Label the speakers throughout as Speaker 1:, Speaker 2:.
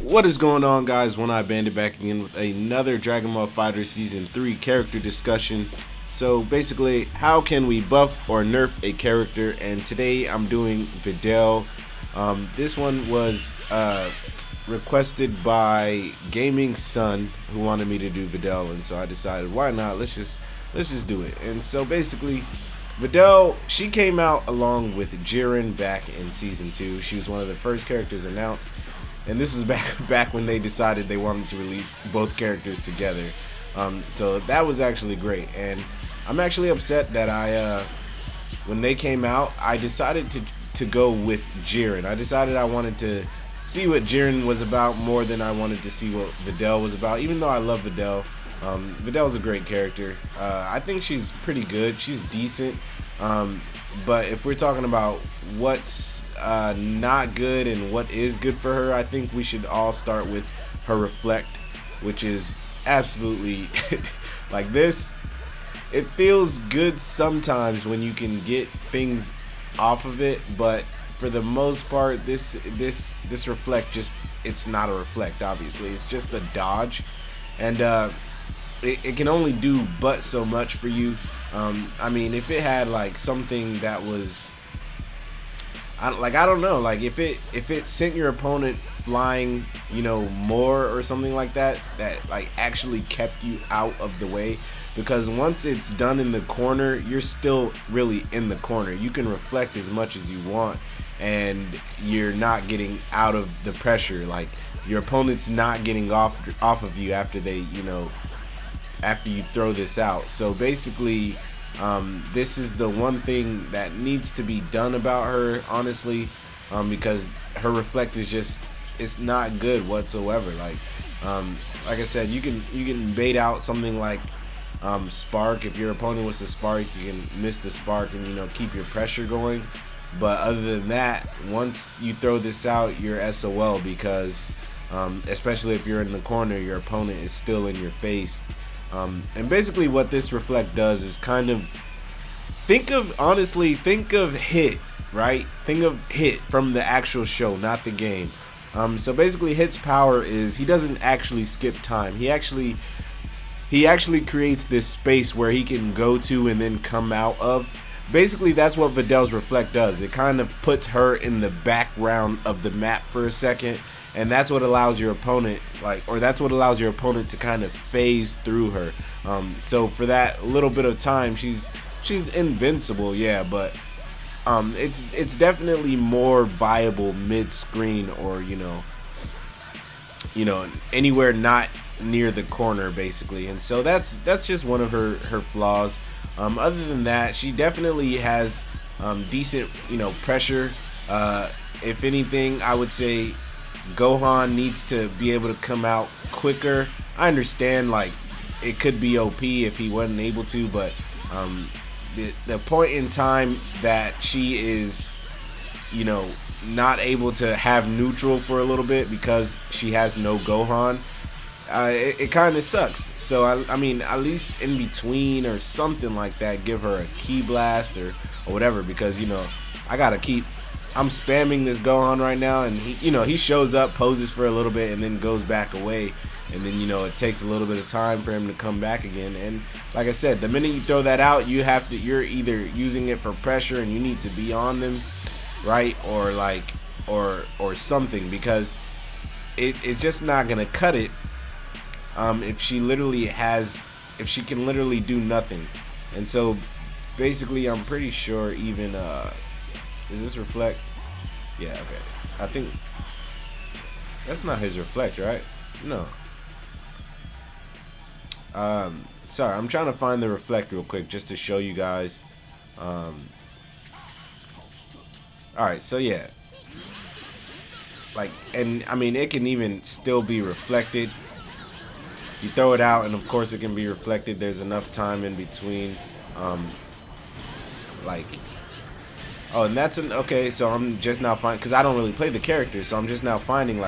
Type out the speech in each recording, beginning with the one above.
Speaker 1: What is going on, guys? OneEyedBandit back again with another Dragon Ball FighterZ Season 3 character discussion. So basically, how can we buff or nerf a character? And today I'm doing Videl. This one was requested by Gaming Son, who wanted me to do Videl, and so I decided, why not? Let's just do it. And so basically, Videl, she came out along with Jiren back in Season 2. She was one of the first characters announced. And this was back when they decided they wanted to release both characters together. So that was actually great. And I'm actually upset that when they came out, I decided to go with Jiren. I decided I wanted to see what Jiren was about more than I wanted to see what Videl was about. Even though I love Videl, Videl's a great character. I think she's pretty good. She's decent. But if we're talking about what's not good and what is good for her, I think we should all start with her reflect, which is absolutely like this. It feels good sometimes when you can get things off of it, but for the most part, this reflect it's not a reflect. Obviously, it's just a dodge, and it can only do but so much for you. I mean, if it had like something that was, I don't know, like if it sent your opponent flying, more or something like that like actually kept you out of the way, because once it's done in the corner, you're still really in the corner. You can reflect as much as you want, and you're not getting out of the pressure. Like your opponent's not getting off of you after they, after you throw this out. So basically, this is the one thing that needs to be done about her, honestly, because her reflect is it's not good whatsoever. Like I said, you can bait out something like spark. If your opponent was to spark, you can miss the spark and keep your pressure going. But other than that, once you throw this out, you're SOL, because especially if you're in the corner, your opponent is still in your face. And basically what this reflect does is kind of think of Hit, right? Think of Hit from the actual show, not the game. So basically Hit's power is he doesn't actually skip time. He actually creates this space where he can go to and then come out of. Basically, that's what Videl's reflect does. It kind of puts her in the background of the map for a second, and that's what allows your opponent, to kind of phase through her. So for that little bit of time, she's invincible, yeah, but it's definitely more viable mid-screen, or anywhere not near the corner, basically. And so that's just one of her flaws. Other than that, she definitely has decent pressure. If anything, I would say Gohan needs to be able to come out quicker. I understand like it could be OP if he wasn't able to, but the point in time that she is not able to have neutral for a little bit because she has no Gohan, it kind of sucks. So I mean, at least in between or something like that, give her a ki blast or whatever, because I'm spamming this Gohan right now, and he shows up, poses for a little bit, and then goes back away, and then it takes a little bit of time for him to come back again. And like I said, the minute you throw that out, you're either using it for pressure and you need to be on them, right, or something, because it's just not gonna cut it. If she can literally do nothing. And so basically, I'm pretty sure even is this reflect? Yeah, okay. I think that's not his reflect, right? No. Sorry, I'm trying to find the reflect real quick just to show you guys. Alright, so yeah. And I mean, it can even still be reflected. You throw it out, and of course it can be reflected. There's enough time in between. And that's okay. So I'm just now finding, because I don't really play the character, so I'm just now finding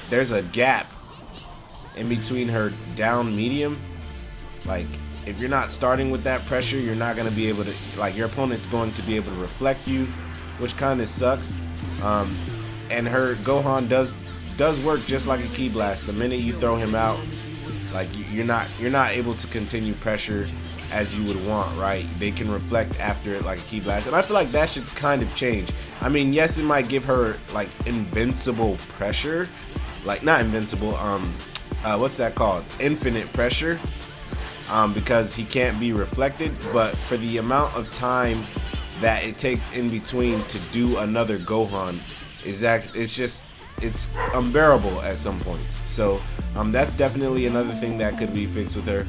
Speaker 1: there's a gap in between her down medium. Like if you're not starting with that pressure, you're not gonna be able to, your opponent's going to be able to reflect you, which kind of sucks. And her Gohan does does work just like a ki blast. The minute you throw him out, like you're not able to continue pressure as you would want, right? They can reflect after it like a ki blast, and I feel like that should kind of change. I mean, yes, it might give her like invincible pressure, like not invincible, what's that called? Infinite pressure, because he can't be reflected. But for the amount of time that it takes in between to do another Gohan, it's unbearable at some points. So that's definitely another thing that could be fixed with her.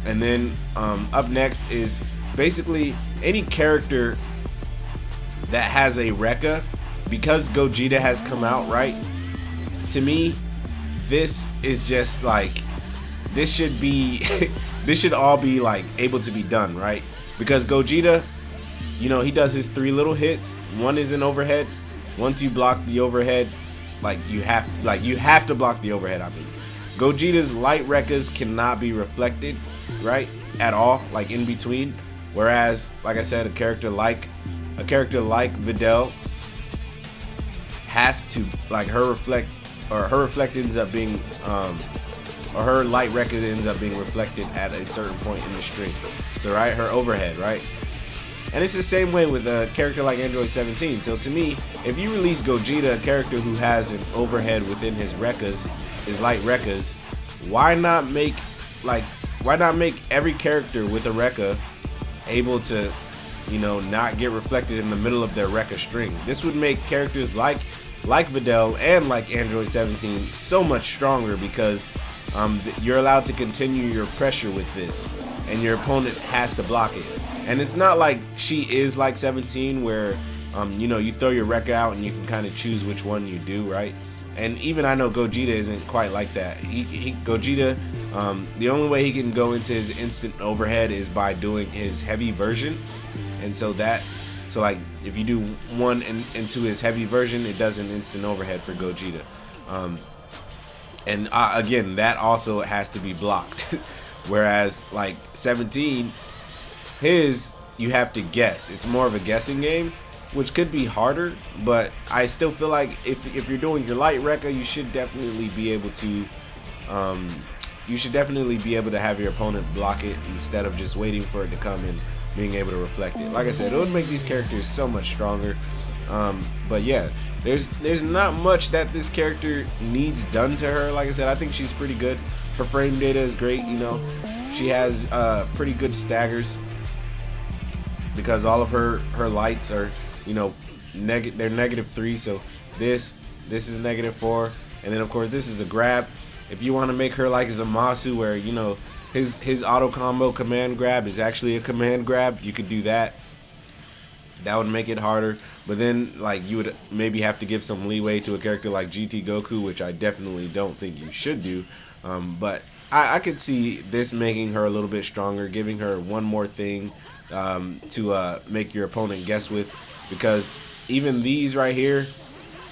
Speaker 1: And then up next is basically any character that has a Rekka, because Gogeta has come out, right? To me, this is just like, this should be this should all be like able to be done, right? Because Gogeta, you know, he does his 3 little hits. One is an overhead. Once you block the overhead, you have to block the overhead. I mean, Gogeta's light Rekkas cannot be reflected, right, at all, like in between. Whereas, like I said, a character like Videl has to, like, her reflect ends up being or her light Rekka ends up being reflected at a certain point in the string. So right, her overhead, right? And it's the same way with a character like Android 17. So to me, if you release Gogeta, a character who has an overhead within his Rekkas, his light Rekkas, why not make every character with a Rekka able to, you know, not get reflected in the middle of their Rekka string? This would make characters like Videl and like Android 17 so much stronger, because you're allowed to continue your pressure with this, and your opponent has to block it. And it's not like she is like 17 where you know, you throw your Rekka out and you can kind of choose which one you do, right? And even I know Gogeta isn't quite like that. Gogeta, the only way he can go into his instant overhead is by doing his heavy version. And so like if you do one into his heavy version, it does an instant overhead for Gogeta. And again, that also has to be blocked. Whereas like 17, his, you have to guess. It's more of a guessing game, which could be harder, but I still feel like if you're doing your light Rekka, you should definitely be able to have your opponent block it instead of just waiting for it to come and being able to reflect it. Like I said, it would make these characters so much stronger. But yeah, there's not much that this character needs done to her. Like I said, I think she's pretty good. Her frame data is great, you know. She has pretty good staggers, because all of her lights are, you know, they're -3. So this is -4, and then of course this is a grab. If you want to make her like Zamasu, where, you know, his auto combo command grab is actually a command grab, you could do that. That would make it harder. But then, like, you would maybe have to give some leeway to a character like GT Goku, which I definitely don't think you should do. But I could see this making her a little bit stronger, giving her one more thing to make your opponent guess with, because even these right here,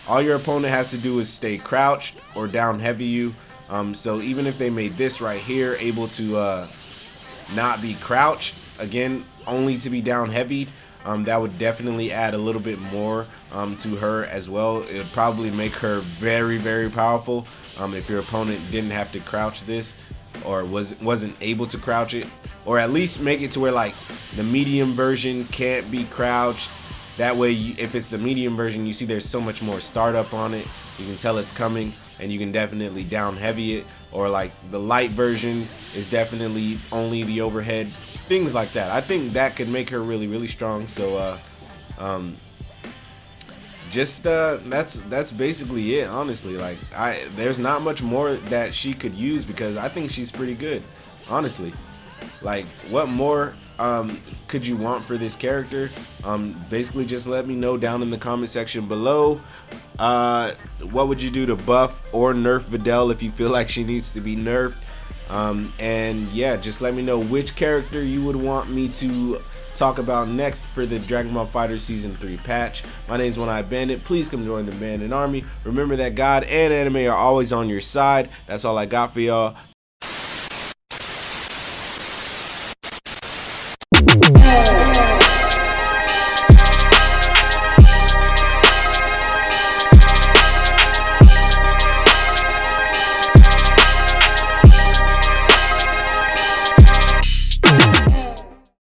Speaker 1: all your opponent has to do is stay crouched or down heavy you. So even if they made this right here able to not be crouched, again, only to be down heavied, that would definitely add a little bit more to her as well. It would probably make her very, very powerful if your opponent didn't have to crouch this, or wasn't able to crouch it, or at least make it to where like the medium version can't be crouched. That way, if it's the medium version, you see there's so much more startup on it. You can tell it's coming, and you can definitely down heavy it. Or like the light version is definitely only the overhead, things like that. I think that could make her really, really strong. So that's basically it, honestly. Like, there's not much more that she could use, because I think she's pretty good, honestly. Like, what more could you want for this character? Basically just let me know down in the comment section below. What would you do to buff or nerf Videl if you feel like she needs to be nerfed? And yeah, just let me know which character you would want me to talk about next for the Dragon Ball FighterZ Season 3 patch. My name is OneEyedBandit. Please come join the Bandit Army. Remember that God and anime are always on your side. That's all I got for y'all.